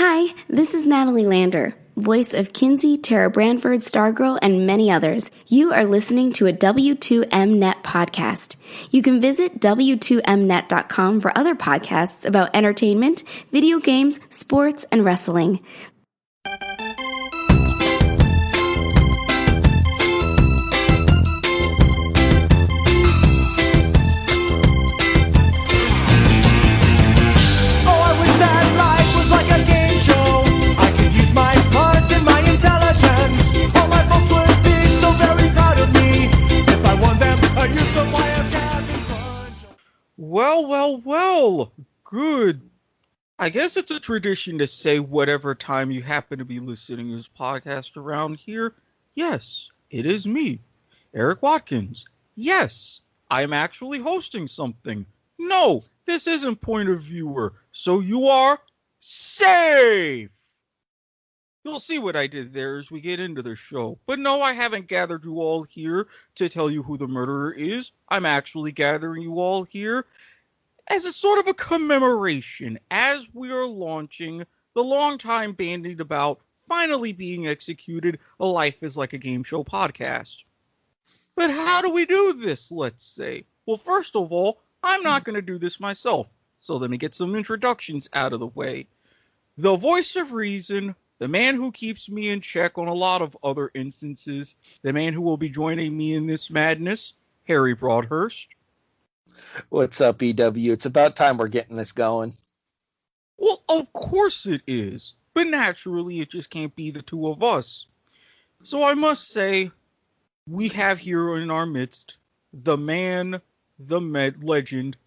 Hi, this is Natalie Lander, voice of Kinsey, Tara Branford, Stargirl, and many others. You are listening to a W2Mnet podcast. You can visit W2Mnet.com for other podcasts about entertainment, video games, sports, and wrestling. Well, good. I guess it's a tradition to say whatever time you happen to be listening to this podcast around here. Yes, it is me, Eric Watkins. Yes, I'm actually hosting something. No, this isn't Point of Viewer, so you are safe. You'll see what I did there as we get into the show. But no, I haven't gathered you all here to tell you who the murderer is. I'm actually gathering you all here as a sort of a commemoration as we are launching the long time bandied about finally being executed, A Life is Like a Game Show podcast. But how do we do this, let's say? Well, first of all, I'm not going to do this myself, so let me get some introductions out of the way. The voice of reason, the man who keeps me in check on a lot of other instances, the man who will be joining me in this madness, Harry Broadhurst. What's up, EW? It's about time we're getting this going. Well, of course it is. But naturally, it just can't be the two of us. So I must say, we have here in our midst the man, the legend,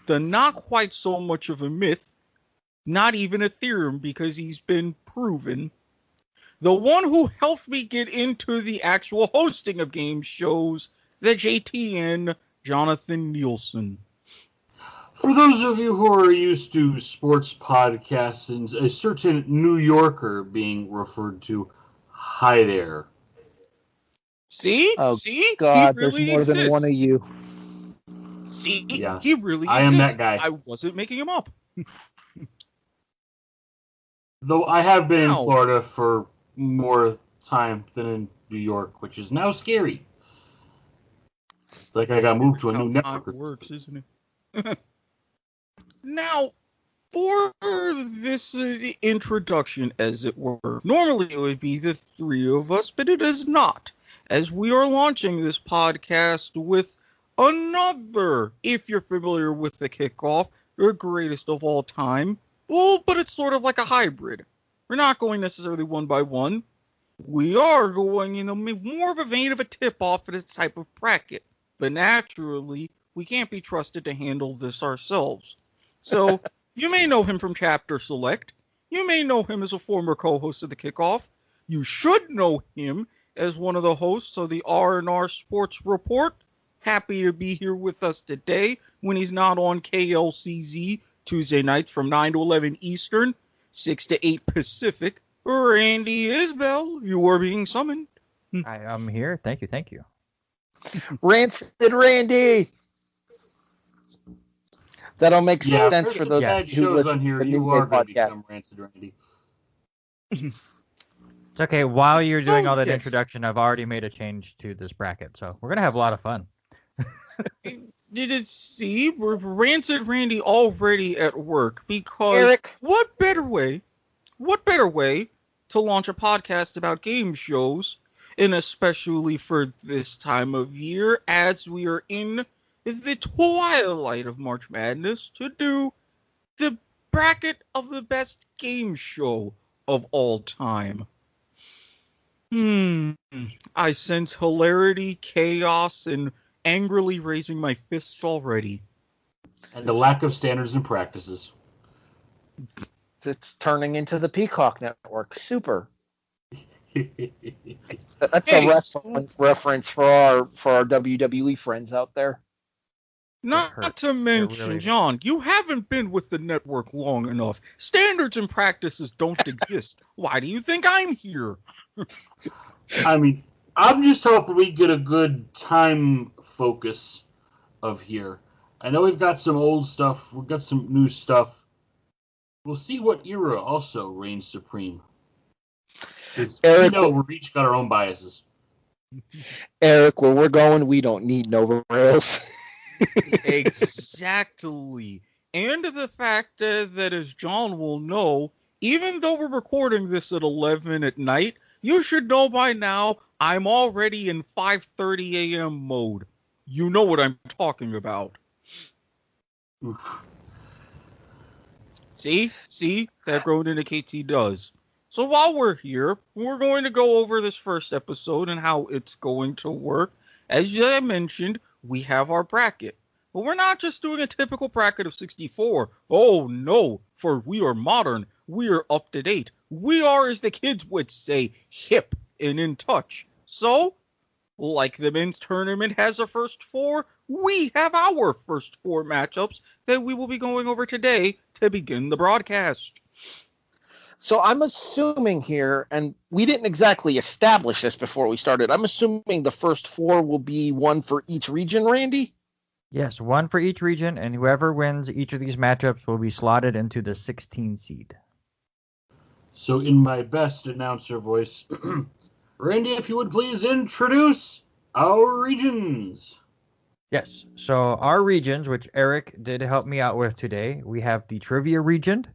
the not quite so much of a myth, not even a theorem because he's been proven, the one who helped me get into the actual hosting of game shows, the JTN, Jonathan Nielsen. For those of you who are used to sports podcasts and a certain New Yorker being referred to, hi there. See? Oh, See? God, he really there's more exists. than one of you. See? Yeah. He really I exists. am that guy. I wasn't making him up. Though I have been Now, in Florida for more time than in New York, which is now scary. It's like I got moved to a new network. It works, isn't it? Now, for this introduction, as it were, normally it would be the three of us, but it is not, as we are launching this podcast with another, if you're familiar with the kickoff, the greatest of all time. Well, but it's sort of like a hybrid. We're not going necessarily one by one. We are going in more of a vein of a tip-off for this type of bracket. But naturally, we can't be trusted to handle this ourselves. So, you may know him from Chapter Select. You may know him as a former co-host of the Kickoff. You should know him as one of the hosts of the R&R Sports Report. Happy to be here with us today when he's not on KLCZ Tuesday nights from 9 to 11 Eastern, 6 to 8 Pacific. Randy Isbelle, you are being summoned. I am here. Thank you. Rancid Randy! That'll make sense for those bad who shows listen on here. to the You are going to podcast. become Rancid Randy. It's okay. While you're doing all that yes. introduction, I've already made a change to this bracket, so we're gonna have a lot of fun. Did it see? We're Rancid Randy already at work because Eric. What better way to launch a podcast about game shows, and especially for this time of year as we are in the twilight of March Madness, to do the bracket of the best game show of all time. I sense hilarity, chaos, and angrily raising my fists already. And the lack of standards and practices. It's turning into the Peacock Network. Super. That's a wrestling reference for our WWE friends out there. Not to mention, really John, you haven't been with the network long enough. Standards and practices don't exist. Why do you think I'm here? I mean, I'm just hoping we get a good time focus of here. I know we've got some old stuff, we've got some new stuff, We'll see what era also reigns supreme. Because we Eric, know we've each got our own biases. Eric, where we're going, we don't need no rails. Exactly. And the fact that, as John will know, even though we're recording this at 11 at night, you should know by now I'm already in 5:30 a.m. mode. You know what I'm talking about. Oof. See? That road indicates he does. So while we're here, we're going to go over this first episode and how it's going to work. As I mentioned, we have our bracket. But we're not just doing a typical bracket of 64. Oh no, for we are modern. We are up to date. We are, as the kids would say, hip and in touch. So, like the men's tournament has a first four, we have our first four matchups that we will be going over today to begin the broadcast. So I'm assuming here, and we didn't exactly establish this before we started, I'm assuming the first four will be one for each region, Randy? Yes, one for each region, and whoever wins each of these matchups will be slotted into the 16 seed. So in my best announcer voice, Randy, if you would please introduce our regions. Yes, so our regions, which Eric did help me out with today, we have the trivia region,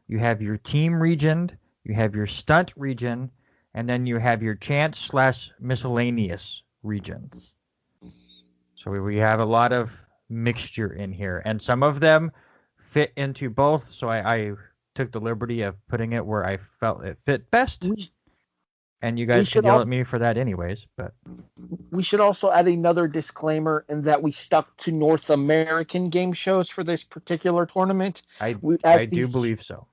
you have your team region, you have your stunt region, and then you have your chance/miscellaneous regions. So we have a lot of mixture in here, and some of them fit into both, so I took the liberty of putting it where I felt it fit best. And you guys should yell at me for that anyways, but we should also add another disclaimer in that we stuck to North American game shows for this particular tournament. I do believe so.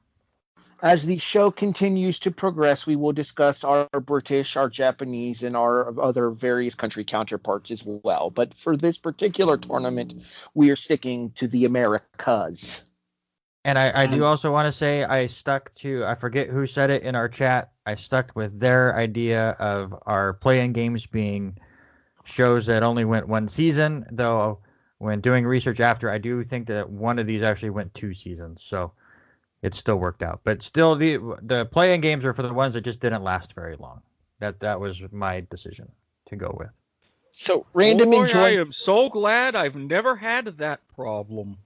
As the show continues to progress, we will discuss our British, our Japanese, and our other various country counterparts as well. But for this particular tournament, we are sticking to the Americas. And I do also want to say I forget who said it in our chat, I stuck with their idea of our play-in games being shows that only went one season, though when doing research after, I do think that one of these actually went 2 seasons, so it still worked out. But still, the play-in games are for the ones that just didn't last very long. That was my decision to go with. So, random I am so glad I've never had that problem.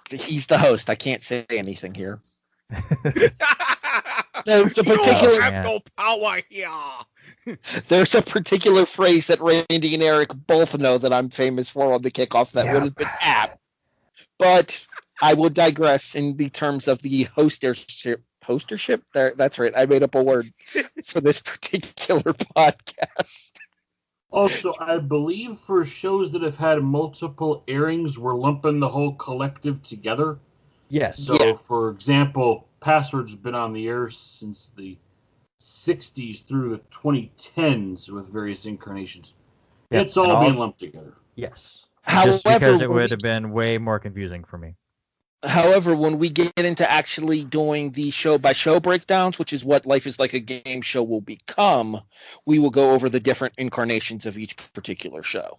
He's the host. I can't say anything here. There's a particular you have no power here. There's a particular phrase that Randy and Eric both know that I'm famous for on the kickoff that would have been apt. But I will digress in the terms of the hostership. Hostership? That's right. I made up a word for this particular podcast. Also, I believe for shows that have had multiple airings, we're lumping the whole collective together. Yes. So, for example, Password's been on the air since the 60s through the 2010s with various incarnations. Yeah, it's all being lumped together. Yes. However, just because it would have been way more confusing for me. However, when we get into actually doing the show-by-show breakdowns, which is what Life is Like a Game show will become, we will go over the different incarnations of each particular show.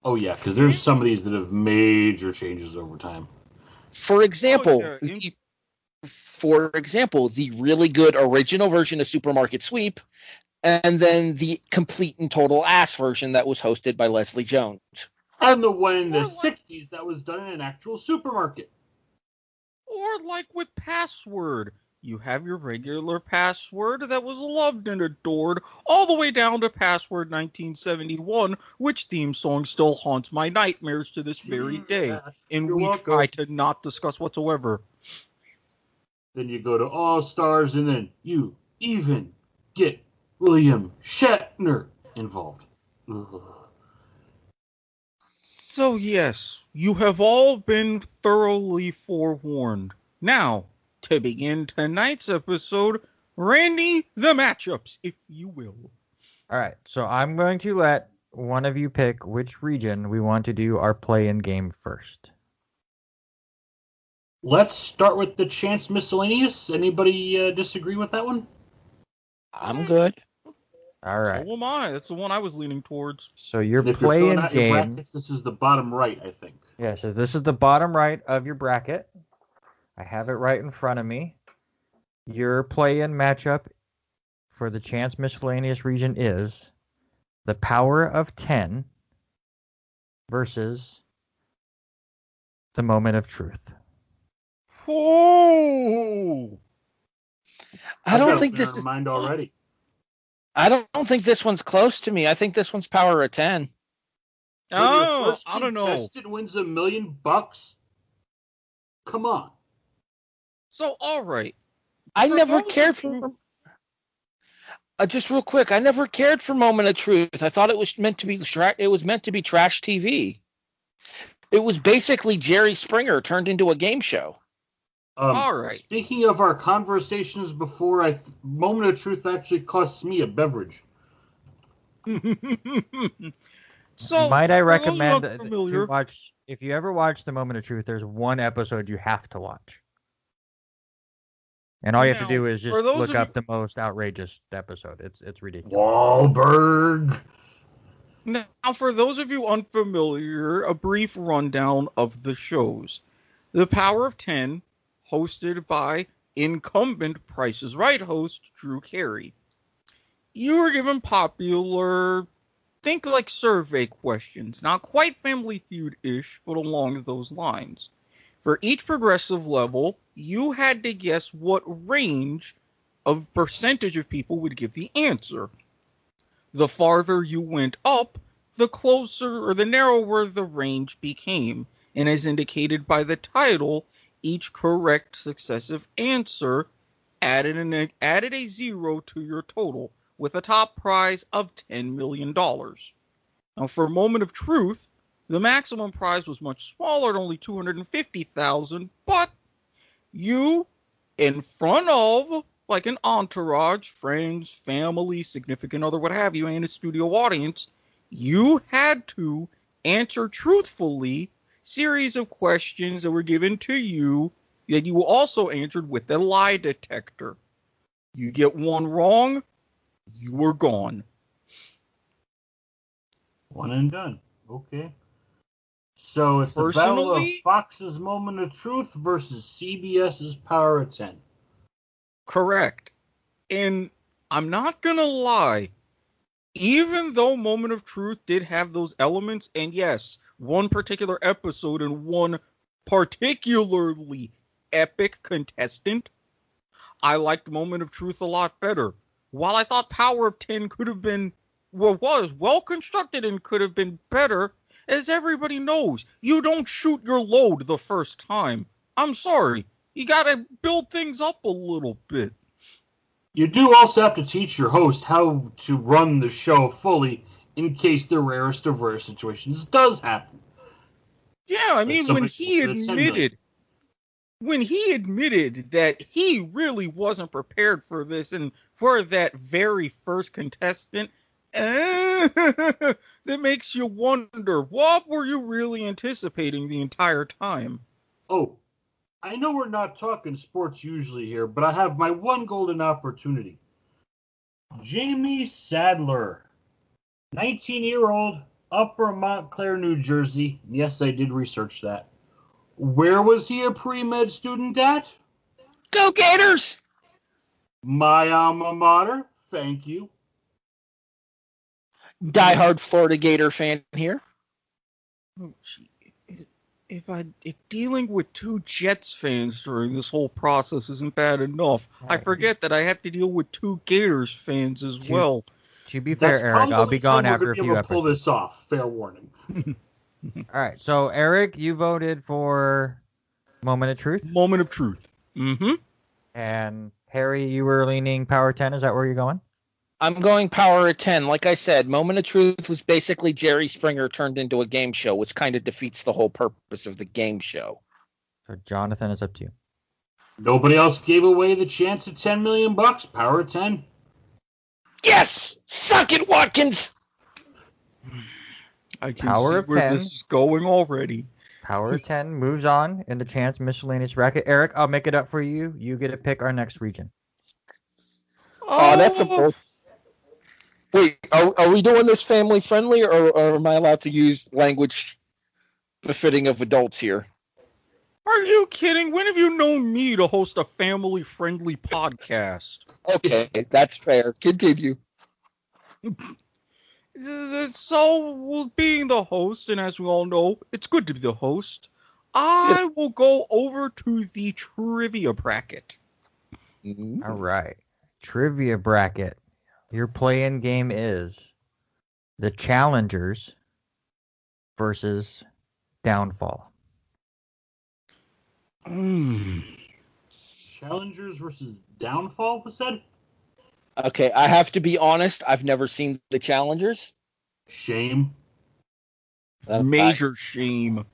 Oh, yeah, because there's some of these that have major changes over time. For example, the really good original version of Supermarket Sweep, and then the complete and total ass version that was hosted by Leslie Jones. And the one in the 60s that was done in an actual supermarket. Or like with Password, you have your regular Password that was loved and adored, all the way down to Password 1971, which theme song still haunts my nightmares to this very day, and we try to not discuss whatsoever. Then you go to All Stars, and then you even get William Shatner involved. Ugh. So yes, you have all been thoroughly forewarned. Now, to begin tonight's episode, Randy, the matchups, if you will. All right, so I'm going to let one of you pick which region we want to do our play-in game first. Let's start with the chance miscellaneous. Anybody disagree with that one? I'm good. All right. So am I. That's the one I was leaning towards. So you're And if you're filling playing out your game. brackets, this is the bottom right, I think. Yeah, so this is the bottom right of your bracket. I have it right in front of me. Your play-in matchup for the Chance Miscellaneous region is the Power of 10 versus the Moment of Truth. Oh! I don't got think it this in is. mind already. I don't think this one's close to me. I think this one's Power of 10. When your Oh, first I don't know. contestant wins $1 million, come on. So, all right. I For never those cared of for. you- Just real quick, I never cared for Moment of Truth. I thought it was meant to be. It was meant to be trash TV. It was basically Jerry Springer turned into a game show. All right. Speaking of our conversations before, Moment of Truth actually costs me a beverage. So, Might I for those recommend to unfamiliar, watch, if you ever watch The Moment of Truth, there's one episode you have to watch. And all you have to Now, do is for just those look of up you- the most outrageous episode. It's ridiculous. Wahlberg. Now, for those of you unfamiliar, a brief rundown of the shows. The Power of 10, hosted by incumbent Price is Right host Drew Carey. You were given popular, think like survey questions, not quite Family Feud-ish, but along those lines. For each progressive level, you had to guess what range of percentage of people would give the answer. The farther you went up, the closer or the narrower the range became, and as indicated by the title, each correct successive answer added a zero to your total, with a top prize of $10 million. Now, for a Moment of Truth, the maximum prize was much smaller at only $250,000, but you, in front of like an entourage, friends, family, significant other, what have you, and a studio audience, you had to answer truthfully series of questions that were given to you that you also answered with a lie detector. You get one wrong, you were gone. One and done. Okay. So it's the battle of Personally, Fox's Moment of Truth versus CBS's Power of 10. correct. And I'm not gonna lie, even though Moment of Truth did have those elements, and yes, one particular episode and one particularly epic contestant, I liked Moment of Truth a lot better. While I thought Power of 10 could have been, was well constructed and could have been better, as everybody knows, you don't shoot your load the first time. I'm sorry, you gotta build things up a little bit. You do also have to teach your host how to run the show fully in case the rarest of rare situations does happen. Yeah, I mean, when somebody he with a 10 million. admitted that he really wasn't prepared for this, and for that very first contestant, that makes you wonder, what were you really anticipating the entire time? Oh, I know we're not talking sports usually here, but I have my one golden opportunity. Jamie Sadler, 19-year-old, Upper Montclair, New Jersey. Yes, I did research that. Where was he a pre-med student at? Go Gators! My alma mater. Thank you. Diehard Florida Gator fan here. Oh, gee. If dealing with two Jets fans during this whole process isn't bad enough, I forget that I have to deal with two Gators fans as well. To be That's fair, Eric, I'll be gone after a few We're going to be able to pull episodes. this off. Fair warning. All right, so Eric, you voted for Moment of Truth, Moment of Truth. Mm-hmm. and Harry, you were leaning Power 10. Is that where you're going? I'm going Power of 10. Like I said, Moment of Truth was basically Jerry Springer turned into a game show, which kind of defeats the whole purpose of the game show. So Jonathan, it's up to you. Nobody else gave away the chance at $10 million. Power 10. Yes! Suck it, Watkins! I can Power see of where 10. this is going already. Power 10 moves on in the Chance Miscellaneous bracket. Eric, I'll make it up for you. You get to pick our next region. Oh, that's a bull. Wait, are we doing this family friendly, or am I allowed to use language befitting of adults here? Are you kidding? When have you known me to host a family-friendly podcast? Okay, that's fair. Continue. So, well, being the host, and as we all know, it's good to be the host, I will go over to the trivia bracket. All right. Trivia bracket. Your play-in game is the Challengers versus Downfall. Challengers versus Downfall was said? Okay, I have to be honest. I've never seen the Challengers. Shame. Major shame.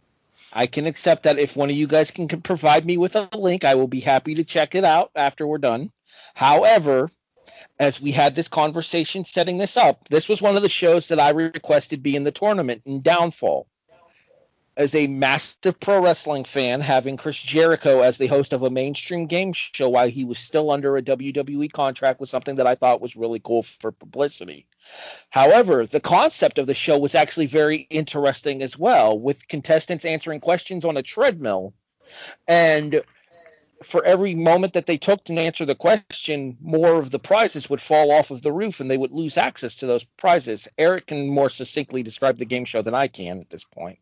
I can accept that. If one of you guys can provide me with a link, I will be happy to check it out after we're done. However, as we had this conversation setting this up, this was one of the shows that I requested be in the tournament in Downfall. As a massive pro wrestling fan, having Chris Jericho as the host of a mainstream game show while he was still under a WWE contract was something that I thought was really cool for publicity. However, the concept of the show was actually very interesting as well, with contestants answering questions on a treadmill. And for every moment that they took to answer the question, more of the prizes would fall off of the roof and they would lose access to those prizes. Eric can more succinctly describe the game show than I can at this point.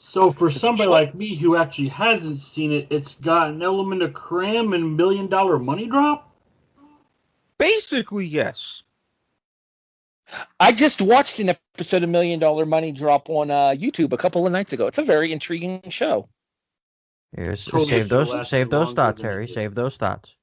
So for somebody like me who actually hasn't seen it, it's got an element of cram and $1 million money drop? Basically, yes. I just watched an episode of $1 Million Money Drop on YouTube a couple of nights ago. It's a very intriguing show. Yes, Totally save those thoughts, Harry. Save those thoughts.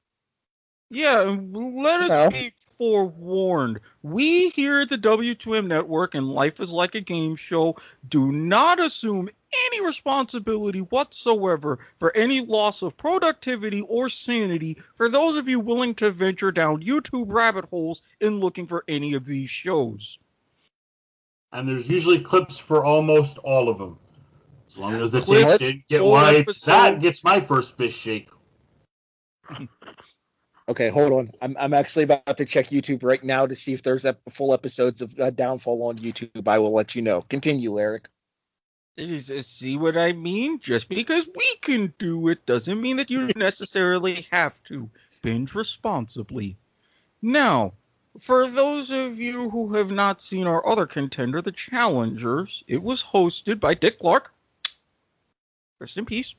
Yeah, let us be forewarned. We here at the W2M Network and Life is Like a Game Show do not assume any responsibility whatsoever for any loss of productivity or sanity for those of you willing to venture down YouTube rabbit holes in looking for any of these shows. And there's usually clips for almost all of them. As long as the Clip tape didn't get or wiped, episode. that gets my first fish shake. Okay, hold on. I'm actually about to check YouTube right now to see if there's full episodes of Downfall on YouTube. I will let you know. Continue, Eric. See what I mean? Just because we can do it doesn't mean that you necessarily have to. Binge responsibly. Now, for those of you who have not seen our other contender, the Challengers, it was hosted by Dick Clark. Rest in peace.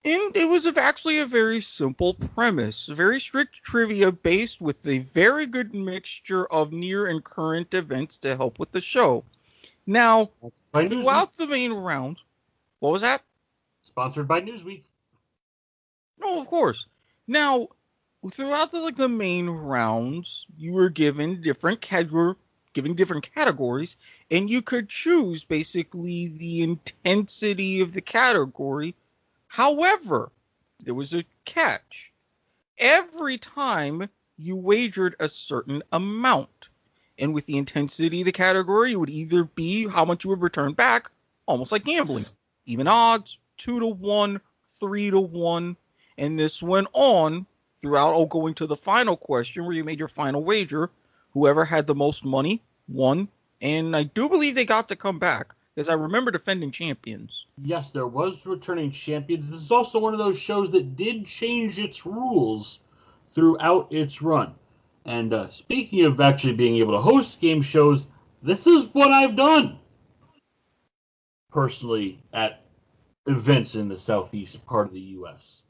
And it was actually a very simple premise, very strict trivia based with a very good mixture of near and current events to help with the show. Now, throughout the main round, what was that? Sponsored by Newsweek. No, of course. Now, throughout the main rounds, you were given different categories, and you could choose basically the intensity of the category. However, there was a catch. Every time you wagered a certain amount. And with the intensity of the category, it would either be how much you would return back, almost like gambling. Even odds, 2-1, 3-1. And this went on throughout going to the final question where you made your final wager. Whoever had the most money won. And I do believe they got to come back, because I remember defending champions. Yes, there was returning champions. This is also one of those shows that did change its rules throughout its run. And speaking of actually being able to host game shows, this is what I've done personally at events in the southeast part of the U.S.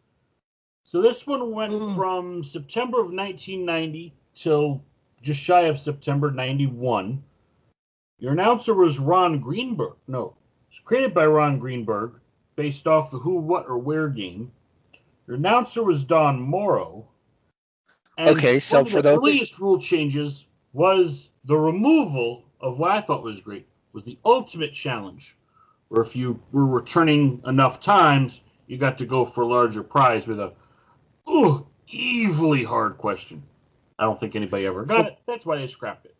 So this one went from September of 1990 till just shy of September 91. Your announcer was Ron Greenberg. No, it was created by Ron Greenberg, based off the Who, What, or Where game. Your announcer was Don Morrow. And okay, so for the earliest rule changes was the removal of what I thought was great, was the ultimate challenge, where if you were returning enough times, you got to go for a larger prize with a evilly hard question. I don't think anybody ever got it. That's why they scrapped it.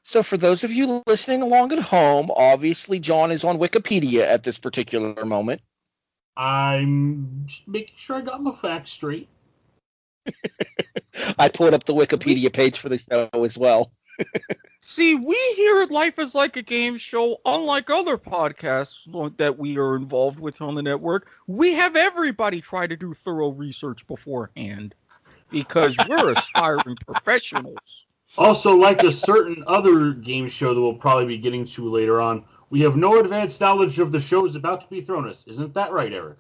So for those of you listening along at home, obviously John is on Wikipedia at this particular moment. I'm just making sure I got my facts straight. I pulled up the Wikipedia page for the show as well. See, we here at Life is Like a Game Show, unlike other podcasts that we are involved with on the network, we have everybody try to do thorough research beforehand because we're aspiring professionals. Also, like a certain other game show that we'll probably be getting to later on, we have no advanced knowledge of the shows about to be thrown us. Isn't that right, Eric?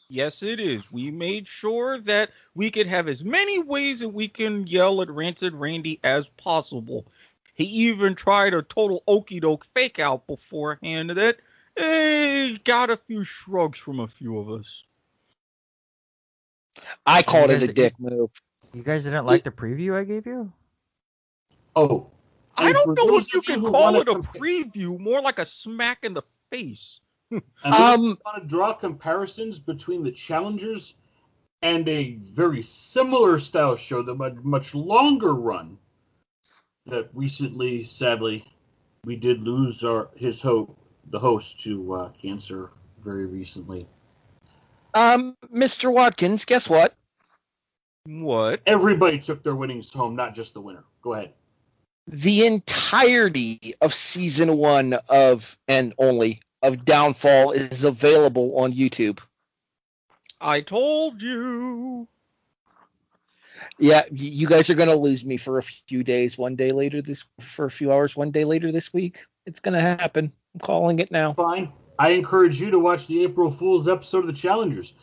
Yes, it is. We made sure that we could have as many ways that we can yell at Rancid Randy as possible. He even tried a total okie doke fake out beforehand that got a few shrugs from a few of us. I called it a dick move. You guys didn't like the preview I gave you? Oh. I don't know those if you of can who call wanna it a preview, more like a smack in the face. And want to draw comparisons between the challengers and a very similar style show that had much longer run that recently, sadly, we did lose the host to cancer very recently. Mr. Watkins, guess what? What? Everybody took their winnings home, not just the winner. Go ahead. The entirety of season 1 of Downfall is available on YouTube. I told you. Yeah, you guys are going to lose me for a few days, for a few hours, one day later this week. It's going to happen. I'm calling it now. Fine. I encourage you to watch the April Fool's episode of The Challengers.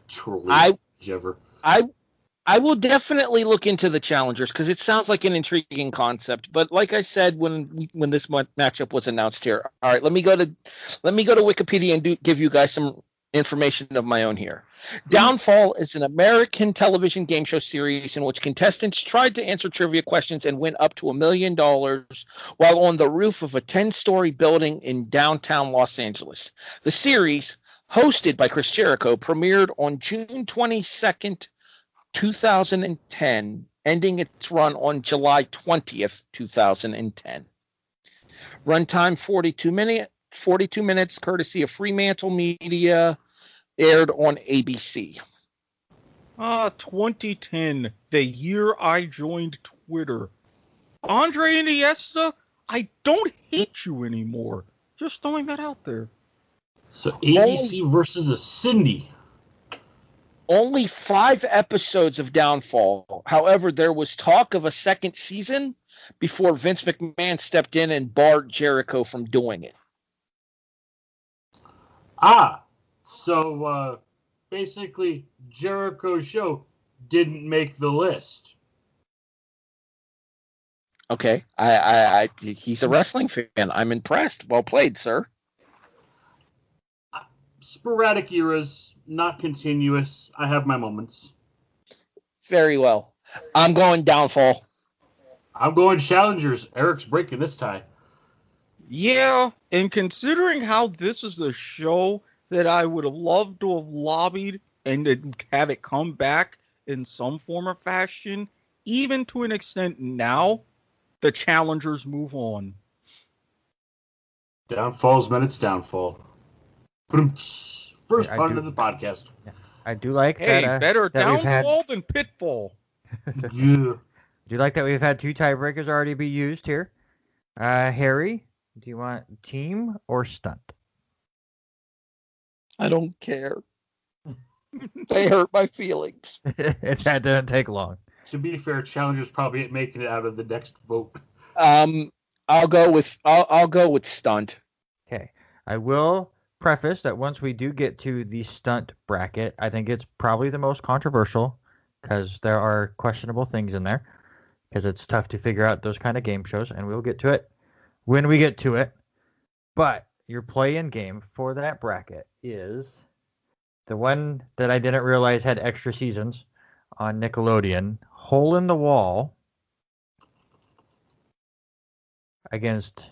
Truly, ever. I will definitely look into the Challengers because it sounds like an intriguing concept. But like I said when this matchup was announced here, all right, let me go to Wikipedia and give you guys some information of my own here. Downfall is an American television game show series in which contestants tried to answer trivia questions and win up to $1 million while on the roof of a 10-story building in downtown Los Angeles. The series, hosted by Chris Jericho, premiered on June 22nd, 2010, ending its run on July 20th, 2010. Runtime 42 minutes, courtesy of Fremantle Media, aired on ABC. 2010, the year I joined Twitter. Andre Iniesta, I don't hate you anymore. Just throwing that out there. So ABC versus a Cindy. Only 5 episodes of Downfall. However, there was talk of a second season before Vince McMahon stepped in and barred Jericho from doing it. So basically Jericho's show didn't make the list. Okay, he's a wrestling fan. I'm impressed. Well played, sir. Sporadic eras, not continuous. I have my moments. Very well. I'm going Downfall. I'm going Challengers. Eric's breaking this tie. Yeah, and considering how this is a show that I would have loved to have lobbied and to have it come back in some form or fashion, even to an extent now, the Challengers move on. Downfall's meant its downfall. First part of the podcast. I do like hey, that. Better that downfall than pitfall. Yeah. Do you like that we've had 2 tiebreakers already be used here? Harry, do you want team or stunt? I don't care. They hurt my feelings. That didn't take long. To be fair, Challengers probably ain't making it out of the next vote. I'll go with stunt. Okay. I will preface that once we do get to the stunt bracket, I think it's probably the most controversial because there are questionable things in there because it's tough to figure out those kind of game shows, and we'll get to it when we get to it. But your play-in game for that bracket is the one that I didn't realize had extra seasons on Nickelodeon, Hole in the Wall against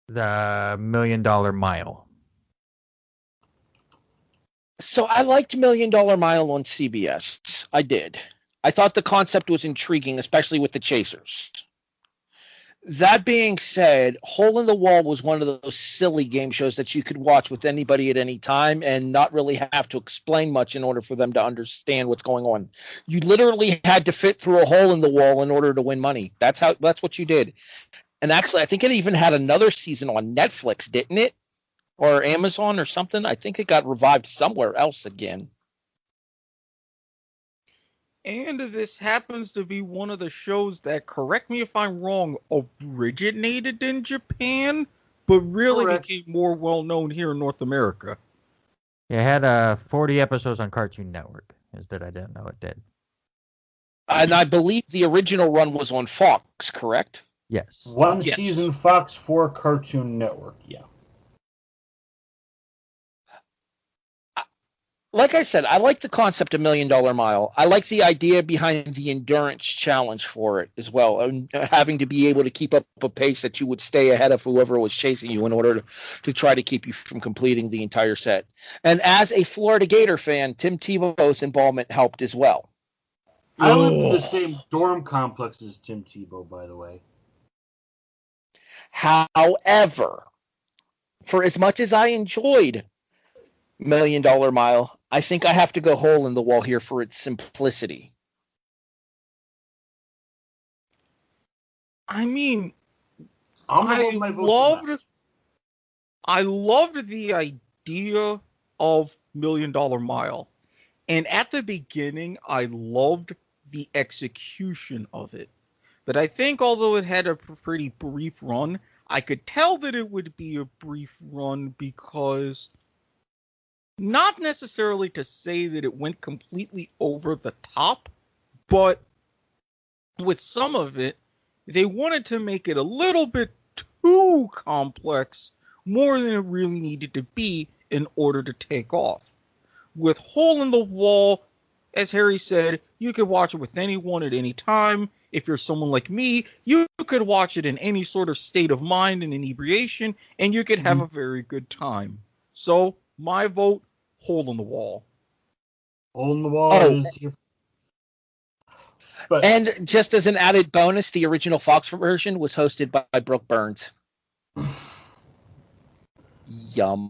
the $1 Million Mile. So I liked $1 Million Mile on CBS. I did. I thought the concept was intriguing, especially with the chasers. That being said, Hole in the Wall was one of those silly game shows that you could watch with anybody at any time and not really have to explain much in order for them to understand what's going on. You literally had to fit through a hole in the wall in order to win money. That's what you did. And actually, I think it even had another season on Netflix, didn't it? Or Amazon or something. I think it got revived somewhere else again. And this happens to be one of the shows that, correct me if I'm wrong, originated in Japan, but really Correct. became more well known here in North America. It had 40 episodes on Cartoon Network. Is that I didn't know it did. And I believe the original run was on Fox, correct? Yes. One Yes. season Fox 4 Cartoon Network. Yeah. Like I said, I like the concept of $1 Million Mile. I like the idea behind the endurance challenge for it as well, and having to be able to keep up a pace that you would stay ahead of whoever was chasing you in order to try to keep you from completing the entire set. And as a Florida Gator fan, Tim Tebow's involvement helped as well. I lived in the same dorm complex as Tim Tebow, by the way. However, for as much as I enjoyed $1 Million Mile, I think I have to go Hole in the Wall here for its simplicity. I mean, I'm gonna I hold my vote for that. loved the idea of $1 Million Mile. And at the beginning, I loved the execution of it. But I think although it had a pretty brief run, I could tell that it would be a brief run because, not necessarily to say that it went completely over the top, but with some of it, they wanted to make it a little bit too complex, more than it really needed to be in order to take off. With Hole in the Wall, as Harry said, you could watch it with anyone at any time. If you're someone like me, you could watch it in any sort of state of mind and inebriation, and you could have a very good time. So, my vote, Hole in the Wall. Hole in the Wall is here. But And just as an added bonus, the original Fox version was hosted by Brooke Burns. Yum.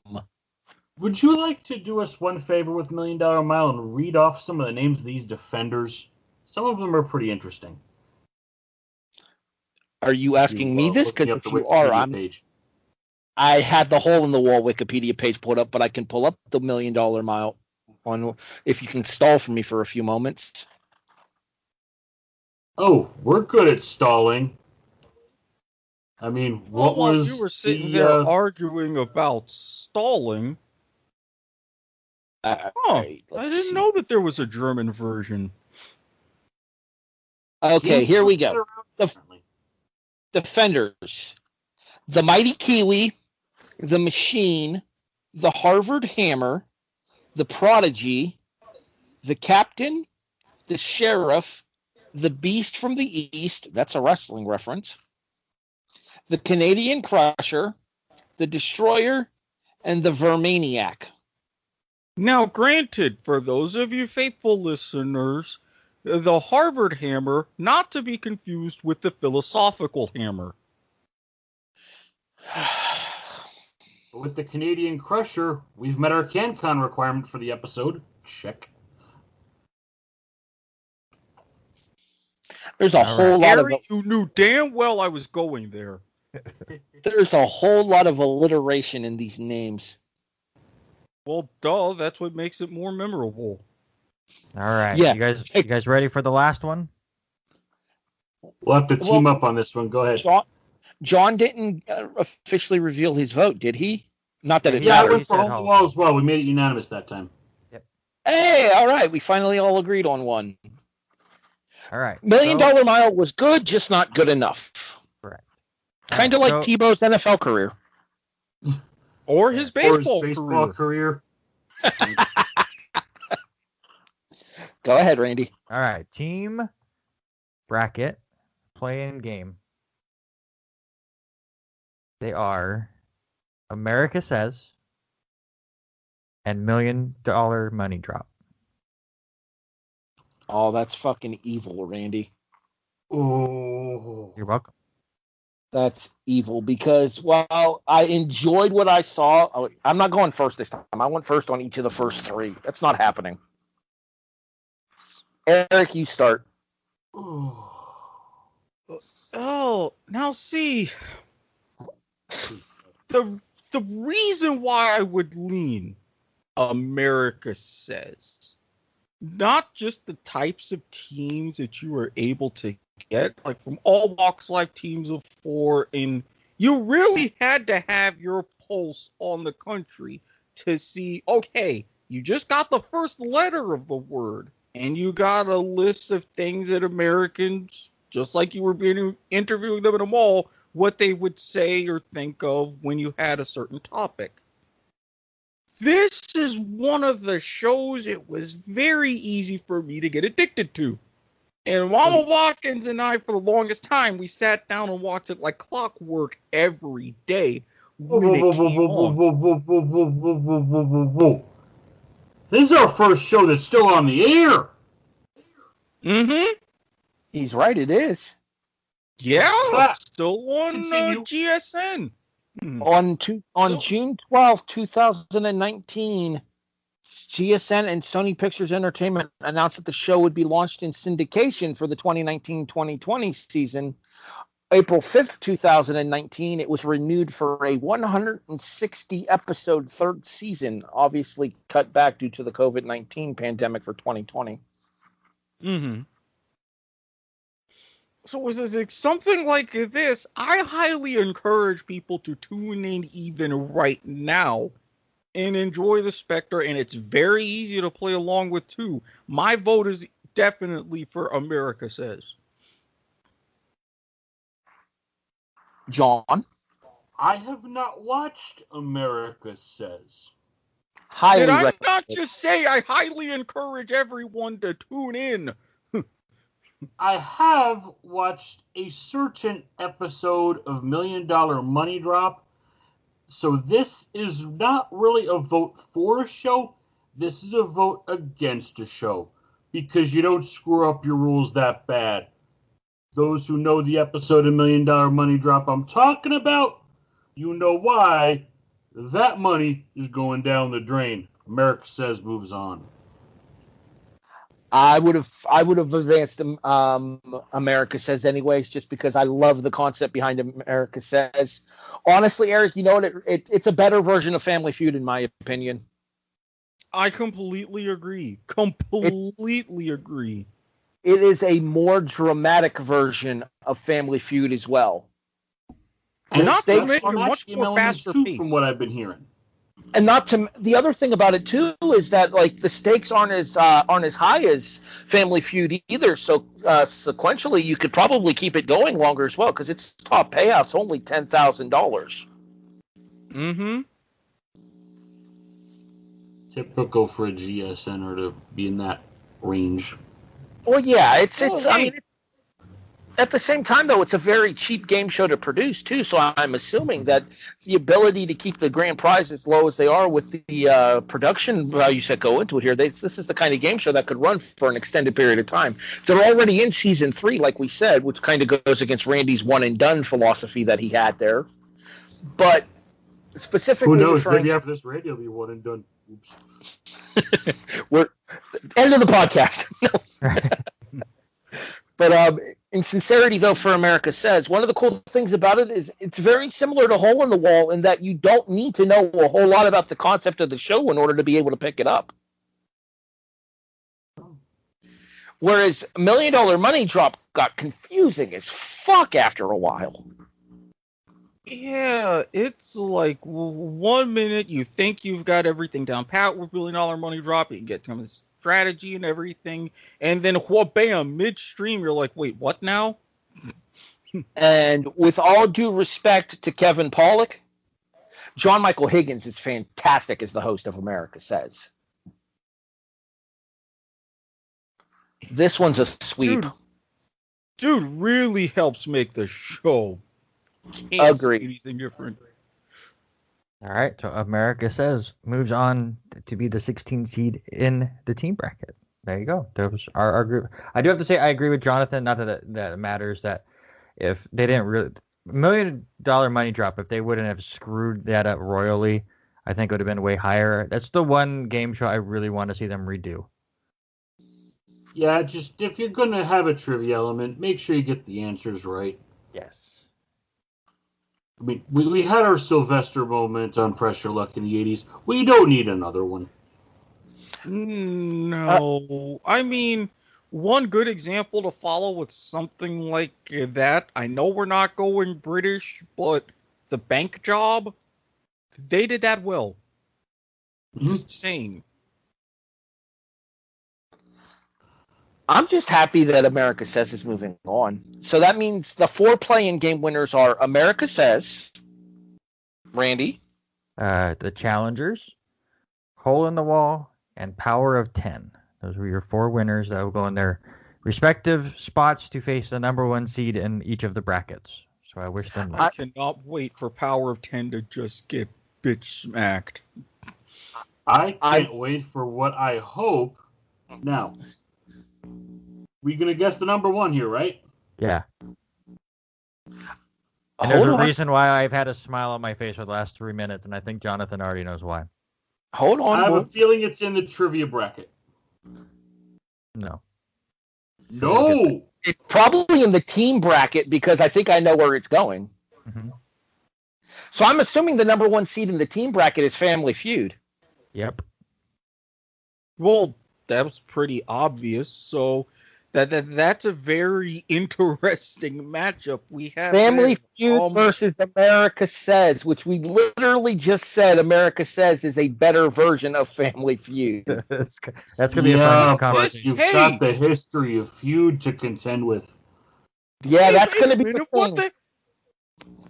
would you like to do us one favor with $1 Million Mile and read off some of the names of these defenders? Some of them are pretty interesting. Are you asking me this? Looking Because up the if you Wikipedia are, page. I had the Hole in the Wall Wikipedia page pulled up, but I can pull up the $1 Million Mile on if you can stall for me for a few moments. Oh, we're good at stalling. I mean, what While was you were sitting the, there arguing about stalling, All right, I let's didn't see. know that there was a German version. Okay, games here we that are go. around The currently? defenders: the Mighty Kiwi, the Machine, the Harvard Hammer, the Prodigy, the Captain, the Sheriff, the Beast from the East. That's a wrestling reference. The Canadian Crusher, the Destroyer, and the Vermaniac. Now, granted, for those of you faithful listeners, the Harvard Hammer, not to be confused with the philosophical hammer. With the Canadian Crusher, we've met our CanCon requirement for the episode. Check. There's a whole lot of Harry, you knew damn well I was going there. alliteration in these names. Well, duh, that's what makes it more memorable. All right. Yeah. You guys ready for the last one? We'll have to team up on this one. Go ahead. John didn't officially reveal his vote, did he? Not that it Yeah, I matters. went for Hole in the Wall as well. We made it unanimous that time. Hey, all right. We finally all agreed on one. All right. $1 Million Mile was good, just not good enough. Correct. Kind of like Tebow's NFL career. Or his baseball, career. Go ahead, Randy. All right. Team bracket play-in game. They are America Says and $1 Million Money Drop. Oh, that's fucking evil, Randy. Oh. You're welcome. That's evil because while I enjoyed what I saw, I'm not going first this time. I went first on each of the first three. That's not happening. Eric, you start. Oh, now see, the reason why I would lean America Says, not just the types of teams that you were able to get, like from all walks of life, teams of four, and you really had to have your pulse on the country to see, okay, you just got the first letter of the word, and you got a list of things that Americans, just like you were being interviewing them in a mall, what they would say or think of when you had a certain topic. This is one of the shows it was very easy for me to get addicted to. And Mama Watkins and I, for the longest time, we sat down and watched it like clockwork every day when it came on. This is our first show that's still on the air. Mm-hmm. He's right, it is. Yeah, still on Continue. GSN. On June 12th, 2019, GSN and Sony Pictures Entertainment announced that the show would be launched in syndication for the 2019-2020 season. April 5th, 2019, it was renewed for a 160-episode third season, obviously cut back due to the COVID-19 pandemic for 2020. Mm-hmm. So with something like this, I highly encourage people to tune in even right now and enjoy the Spectre, and it's very easy to play along with too. My vote is definitely for America Says. John? I have not watched America Says. Did I not just say I highly encourage everyone to tune in? I have watched a certain episode of $1 Million Money Drop. So this is not really a vote for a show. This is a vote against a show. Because you don't screw up your rules that bad. Those who know the episode of $1 Million Money Drop I'm talking about, you know why that money is going down the drain. America Says moves on. I would have advanced America Says anyways, just because I love the concept behind America Says. Honestly, Eric, you know what? It's a better version of Family Feud in my opinion. I completely agree. Agree. It is a more dramatic version of Family Feud as well. And not to mention much more faster pace from what I've been hearing. And the other thing about it too is that like the stakes aren't as high as Family Feud either. So sequentially, you could probably keep it going longer as well because its top payout's only $10,000. Mm-hmm. Typical for a GSNer to be in that range. Well, yeah, it's. I mean, at the same time, though, it's a very cheap game show to produce, too, so I'm assuming that the ability to keep the grand prize as low as they are with the production values that go into it here, this is the kind of game show that could run for an extended period of time. They're already in Season 3, like we said, which kind of goes against Randy's one-and-done philosophy that he had there. But specifically... Who knows? Maybe after this radio will be one-and-done. Oops. We're... End of the podcast. But in sincerity, though, for America Says, one of the cool things about it is it's very similar to Hole in the Wall in that you don't need to know a whole lot about the concept of the show in order to be able to pick it up. Whereas $1 Million Money Drop got confusing as fuck after a while. Yeah, it's like 1 minute you think you've got everything down pat with $1 Million Money Drop, you get some strategy and everything, and then bam, midstream you're like, wait, what now? And with all due respect to Kevin Pollak, John Michael Higgins is fantastic as the host of America Says. This one's a sweep. Dude really helps make the show. Can't agree. See anything different. All right, so America Says moves on to be the 16 seed in the team bracket. There you go. That was our group. I do have to say I agree with Jonathan. Not that it matters that if they didn't really $1 million money drop, if they wouldn't have screwed that up royally, I think it would have been way higher. That's the one game show I really want to see them redo. Yeah, just if you're going to have a trivia element, make sure you get the answers right. Yes. I mean, we had our Sylvester moment on Pressure Luck in the 80s. We don't need another one. No. I mean, one good example to follow with something like that, I know we're not going British, but the bank job, they did that well. Just saying. I'm just happy that America Says is moving on. So that means the 4 play-in game winners are America Says, Randy, The Challengers, Hole in the Wall, and Power of 10. Those were your 4 winners that will go in their respective spots to face the number 1 seed in each of the brackets. So I wish them luck. I cannot wait for Power of 10 to just get bitch smacked. I can't wait for what I hope. Now, we going to guess the number 1 here, right? Yeah. And there's a reason why I've had a smile on my face for the last 3 minutes, and I think Jonathan already knows why. Hold on. I have a feeling it's in the trivia bracket. No. No! It's probably in the team bracket because I think I know where it's going. Mm-hmm. So I'm assuming the number 1 seed in the team bracket is Family Feud. Yep. Well, that was pretty obvious. So that's a very interesting matchup we have. Family Feud versus America Says, which we literally just said America Says is a better version of Family Feud. That's going to be a fun conversation. You've got the history of Feud to contend with. Yeah, that's going to be the thing.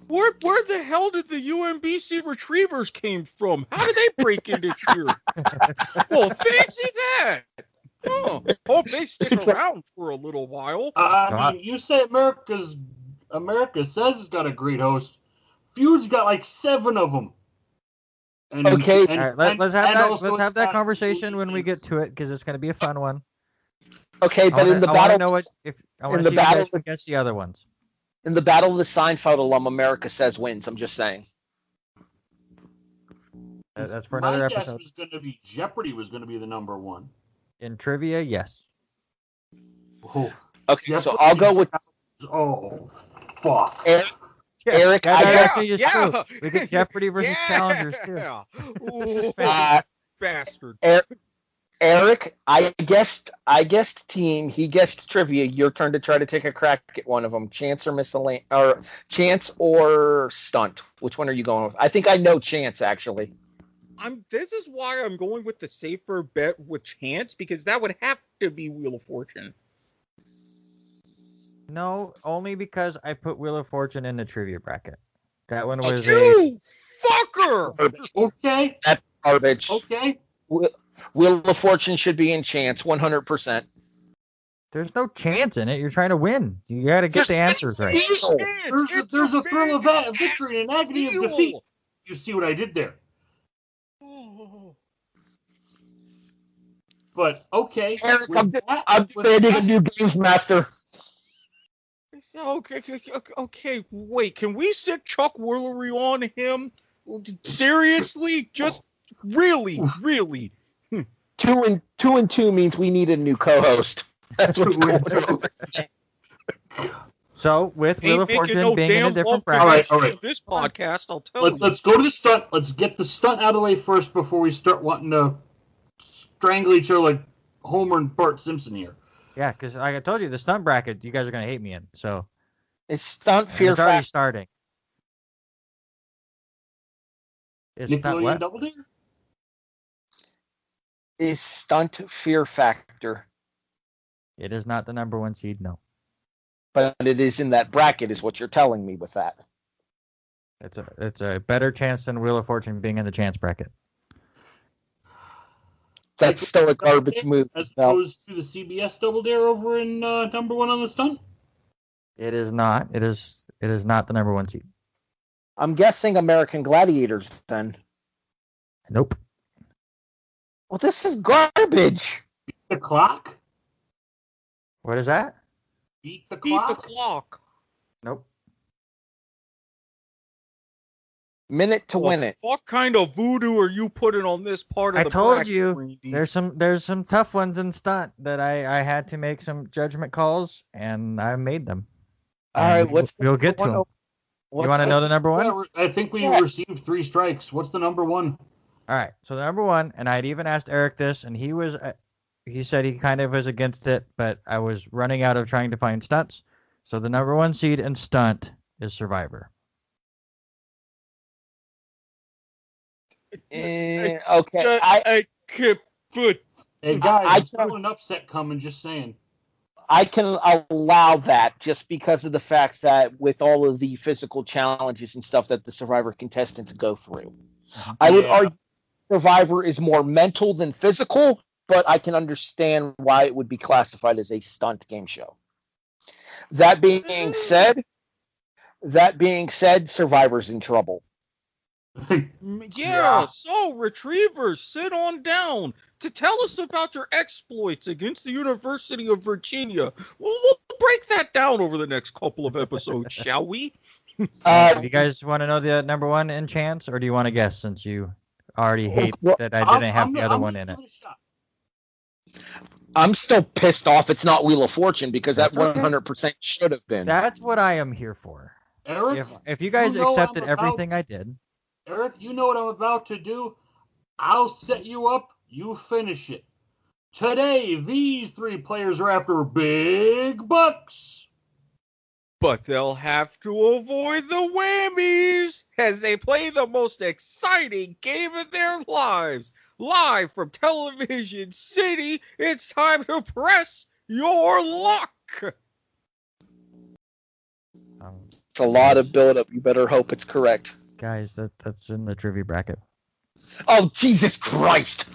Where the hell did the UMBC Retrievers came from? How did they break into here? Well, fancy that. Oh, hope they stick around for a little while. I mean, you say America Says has got a great host. Feud's got like 7 of them. And, okay, all right, let's have that conversation when we get to it because it's going to be a fun one. Okay, but in the battle, I want to see if you guys can guess the other ones. In the battle of the Seinfeld alum, America Says wins. I'm just saying. That's for another episode. My guess was going to be Jeopardy was going to be the number 1. In trivia, yes. Oh. Okay, so I'll go with. Oh, fuck. Eric, We get Jeopardy versus Challengers too. Ooh, bastard. Eric, I guessed team. He guessed trivia. Your turn to try to take a crack at one of them. Chance or stunt. Which one are you going with? I think I know Chance actually. This is why I'm going with the safer bet with Chance because that would have to be Wheel of Fortune. No, only because I put Wheel of Fortune in the trivia bracket. That one was you fucker. Okay. That's garbage. Okay. Wheel of Fortune should be in Chance 100%. There's no chance in it. You're trying to win. You got to get the answers right. There's a thrill of victory and agony of defeat. You see what I did there? But okay, Eric, I'm demanding a new games master. Okay, wait. Can we sick Chuck Woolery on him? Seriously? Just really? 2 and 2 means we need a new co-host. That's what's going on. So with Wheel of Fortune being in a different bracket, all right. This podcast, I'll tell you. Let's go to the stunt. Let's get the stunt out of the way first before we start wanting to strangle each other like Homer and Bart Simpson here. Yeah, because like I told you, the stunt bracket, you guys are gonna hate me in. So it's stunt fear factor. It's already starting. It's Nickelodeon Double Dare? Is stunt fear factor. It is not the number 1 seed, no. But it is in that bracket, is what you're telling me with that. It's a better chance than Wheel of Fortune being in the chance bracket. That's still a garbage move. As opposed to the CBS Double Dare over in number 1 on the stunt? It is not. It is not the number 1 seed. I'm guessing American Gladiators then. Nope. Well, this is garbage. Beat the clock? What is that? Beat the clock? Nope. Minute to win it. What kind of voodoo are you putting on this part of I the told bracket, you Randy? there's some tough ones in stunt that I had to make some judgment calls, and I made them. All right, we'll get to them. You want to know the number one? I think we received 3 strikes. What's the number one? All right, so the number one, and I'd even asked Eric this, and he said he kind of was against it, but I was running out of trying to find stunts. So the number one seed in stunt is Survivor. Okay. I can't put. Hey guys, I saw an upset coming. Just saying. I can allow that just because of the fact that with all of the physical challenges and stuff that the Survivor contestants go through, I would argue Survivor is more mental than physical, but I can understand why it would be classified as a stunt game show. That being said, Survivor's in trouble. So Retrievers, sit on down to tell us about your exploits against the University of Virginia. We'll break that down over the next couple of episodes, shall we? Do you guys want to know the number one in chance, or do you want to guess since you already hate that I didn't have the other one in it? I'm still pissed off it's not Wheel of Fortune because that 100% should have been. That's what I am here for. Eric, if you guys accepted everything I did. Eric, you know what I'm about to do? I'll set you up, you finish it. Today, these 3 players are after big bucks. But they'll have to avoid the whammies as they play the most exciting game of their lives. Live from Television City, it's time to press your luck. It's a lot of buildup. You better hope it's correct. Guys, that's in the trivia bracket. Oh, Jesus Christ!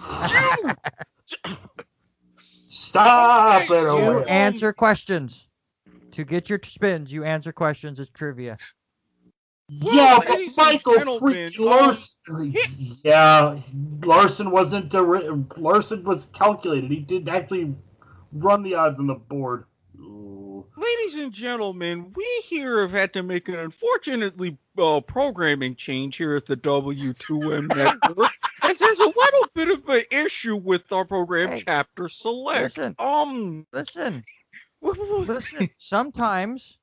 Stop it! You answer questions. To get your spins, you answer questions as trivia. Yeah, but Michael freaking Larson. Yeah, Larson wasn't. Larson was calculated. He did actually run the odds on the board. Ladies and gentlemen, we here have had to make an unfortunately programming change here at the W2M network, as there's a little bit of an issue with our program Chapter Select. Listen. Sometimes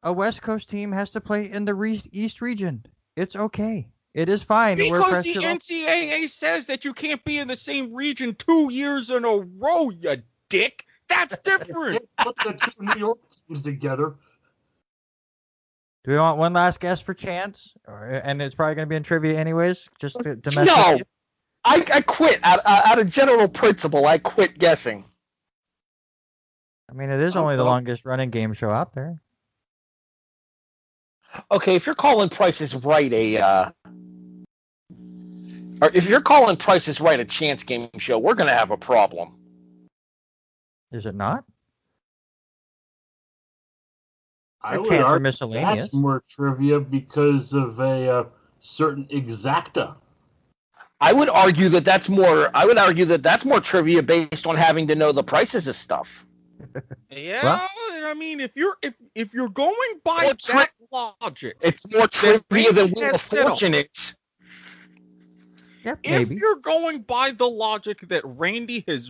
a West Coast team has to play in the East region. It's okay. It is fine. Because the NCAA says that you can't be in the same region 2 years in a row, you dick. That's different. Put the 2 New York teams together. Do we want one last guess for chance? And it's probably going to be in trivia anyways, just to mess with you? I quit. Out of general principle, I quit guessing. I mean, it is only the longest running game show out there. Okay, if you're calling Price is Right or if you're calling Price is Right a chance game show, we're going to have a problem. Is it not? I would argue that's more trivia because of a certain exacta. I would argue that that's more trivia based on having to know the prices of stuff. Yeah, well, I mean, if you're going by that logic, it's more trivia than Wheel of Fortune is. Yep, if you're going by the logic that Randy has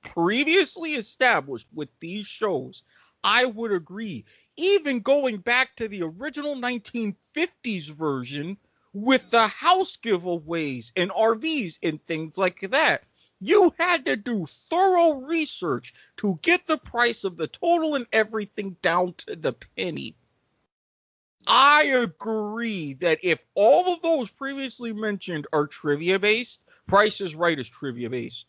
previously established with these shows, I would agree. Even going back to the original 1950s version with the house giveaways and RVs and things like that, you had to do thorough research to get the price of the total and everything down to the penny. I agree that if all of those previously mentioned are trivia-based, Price is Right is trivia-based.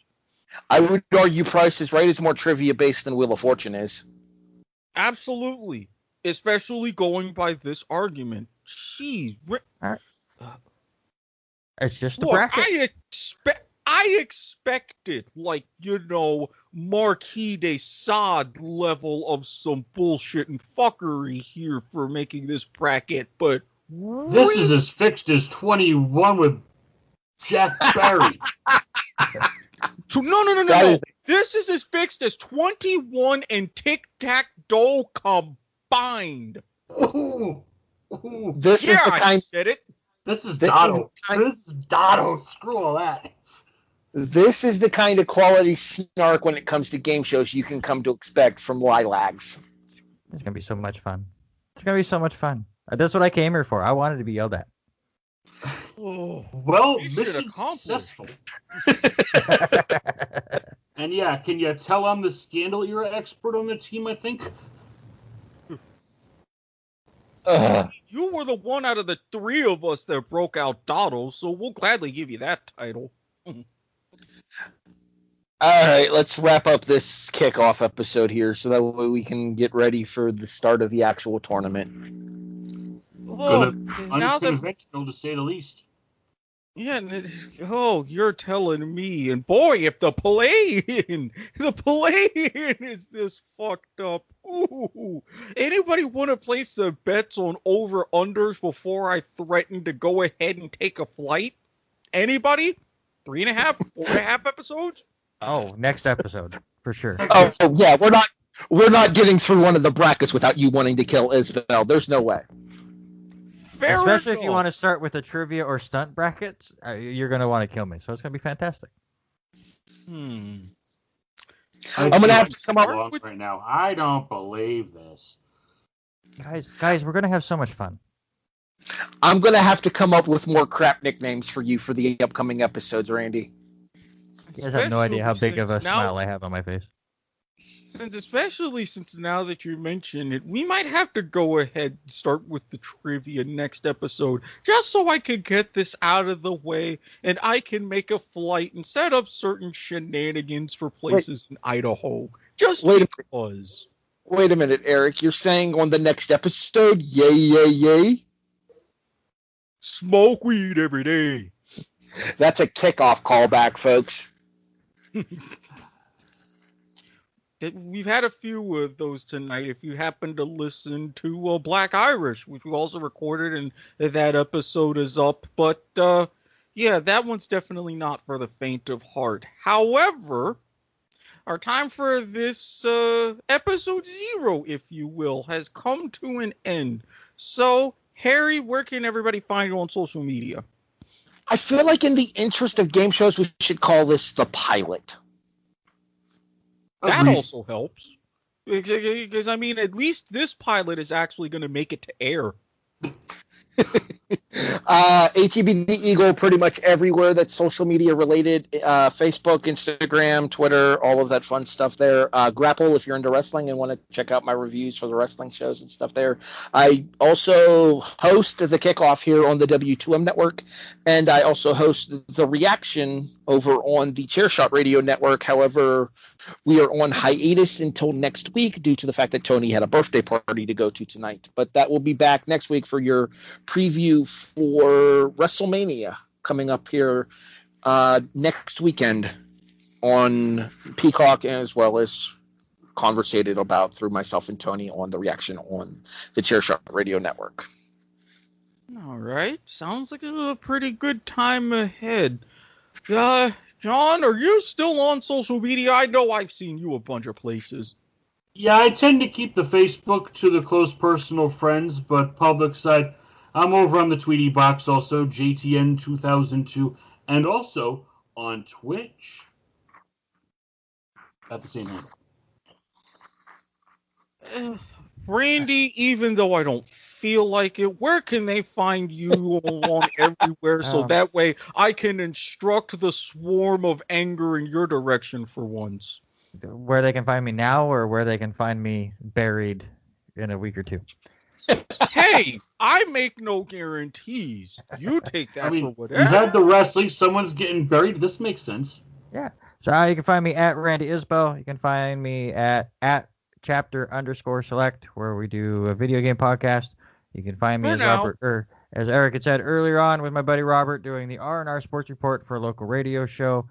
I would argue Price is Right is more trivia-based than Wheel of Fortune is. Absolutely. Especially going by this argument. Jeez. It's just a bracket. I expected, Marquis de Sade level of some bullshit and fuckery here for making this bracket, but this is as fixed as 21 with Jack Barry. No. This is as fixed as 21 and Tic-Tac-Toe combined. This is the kind. I said it. This is Dotto. This is Dotto. Screw all that. This is the kind of quality snark when it comes to game shows you can come to expect from Lilacs. It's gonna be so much fun. It's gonna be so much fun. That's what I came here for. I wanted to be yelled at. Oh, Well, mission mission accomplished. successful. And yeah, can you tell I'm the scandal era expert on the team, I think? You were the one out of the three of us that broke out Dotto, so we'll gladly give you that title. All right, let's wrap up this kickoff episode here so that way we can get ready for the start of the actual tournament. Oh, now that Unconventional, to say the least. yeah, you're telling me, and boy, if the play-in is this fucked up. Ooh, anybody want to place some bets on over-unders before I threaten to go ahead and take a flight? Anybody? 3.5, 4.5 episodes? Oh, next episode for sure. Oh yeah, we're not getting through one of the brackets without you wanting to kill Isbelle. There's no way. Fair Especially if enough. you want to start with the trivia or stunt brackets, you're gonna want to kill me. So it's gonna be fantastic. I'm gonna have to come up with right now. I don't believe this. Guys, we're gonna have so much fun. I'm gonna have to come up with more crap nicknames for you for the upcoming episodes, Randy. You guys have no idea how big of a Especially smile I have on my face. Especially since now that you mention it, we might have to go ahead and start with the trivia next episode, just so I can get this out of the way and I can make a flight and set up certain shenanigans for places in Idaho. Just because. Wait a minute, Eric. You're saying on the next episode, yay, yay, yay? Smoke weed every day. That's a kickoff callback, folks. We've had a few of those tonight. If you happen to listen to Black Irish, which we also recorded, and that episode is up. But yeah, that one's definitely not for the faint of heart. However, our time for this episode 0, if you will, has come to an end. So, Harry, where can everybody find you on social media? I feel like in the interest of game shows, we should call this the pilot. That also helps. Because, I mean, at least this pilot is actually going to make it to air. ATB the Eagle pretty much everywhere that's social media related. Facebook, Instagram, Twitter, all of that fun stuff there. Grapple if you're into wrestling and want to check out my reviews for the wrestling shows and stuff there. I also host the kickoff here on the W2M network, and I also host the reaction over on the Chairshot Radio network. However, we are on hiatus until next week due to the fact that Tony had a birthday party to go to tonight. But that will be back next week for your preview for WrestleMania coming up here next weekend on Peacock, as well as conversated about through myself and Tony on the reaction on the Chairshot Radio network. All right. Sounds like a pretty good time ahead. John, are you still on social media? I know I've seen you a bunch of places. Yeah, I tend to keep the Facebook to the close personal friends, but public side, I'm over on the Tweety box also, JTN2002, and also on Twitch at the same handle. Randy, even though I don't feel like it, where can they find you along everywhere so that way I can instruct the swarm of anger in your direction for once? Where they can find me now or where they can find me buried in a week or two? Hey, I make no guarantees. You take that for whatever. You had the wrestling, someone's getting buried. This makes sense. Yeah. So you can find me at Randy Isbelle. You can find me at chapter_select, where we do a video game podcast. You can find me as Eric had said earlier on, with my buddy Robert doing the R&R Sports Report for a local radio show.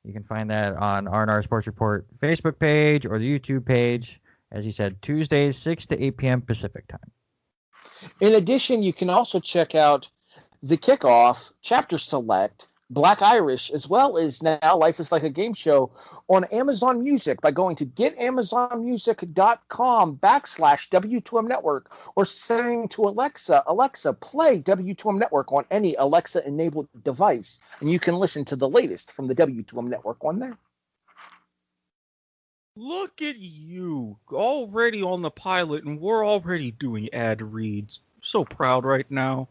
You can find that on R&R Sports Report Facebook page or the YouTube page. As he said, Tuesdays, 6 to 8 p.m. Pacific time. In addition, you can also check out the Kickoff Chapter Select Black Irish, as well as now Life is Like a Game Show on Amazon Music by going to getamazonmusic.com/W2M Network or saying to Alexa, play W2M Network on any Alexa-enabled device. And you can listen to the latest from the W2M Network on there. Look at you, already on the pilot, and we're already doing ad reads. So proud right now.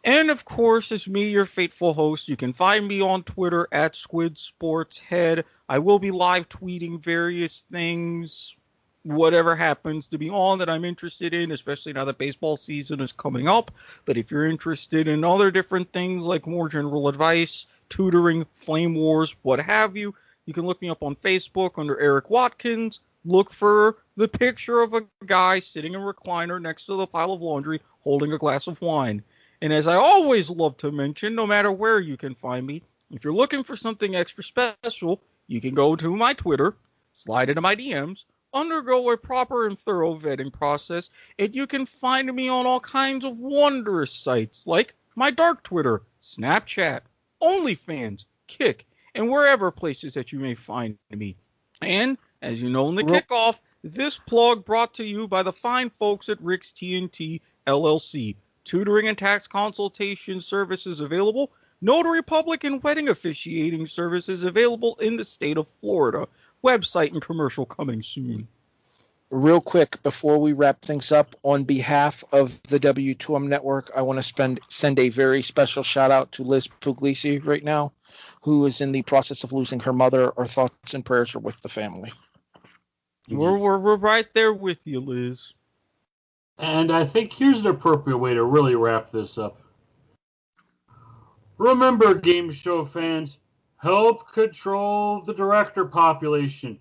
And of course, it's me, your faithful host. You can find me on Twitter at SquidSportsHead. I will be live tweeting various things, whatever happens to be on that I'm interested in, especially now that baseball season is coming up. But if you're interested in other different things like more general advice, tutoring, flame wars, what have you, you can look me up on Facebook under Eric Watkins. Look for the picture of a guy sitting in a recliner next to the pile of laundry holding a glass of wine. And as I always love to mention, no matter where you can find me, if you're looking for something extra special, you can go to my Twitter, slide into my DMs, undergo a proper and thorough vetting process, and you can find me on all kinds of wondrous sites like my dark Twitter, Snapchat, OnlyFans, Kick, and wherever places that you may find me. And, as you know in the kickoff, this plug brought to you by the fine folks at Rick's TNT LLC. Tutoring and tax consultation services available. Notary public and wedding officiating services available in the state of Florida. Website and commercial coming soon. Real quick, before we wrap things up, on behalf of the W2M Network, I want to send a very special shout out to Liz Puglisi right now, who is in the process of losing her mother. Our thoughts and prayers are with the family. We're right there with you, Liz. And I think here's the appropriate way to really wrap this up. Remember, game show fans, help control the director population.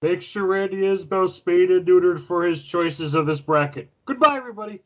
Make sure Randy Isbelle spayed and neutered for his choices of this bracket. Goodbye, everybody.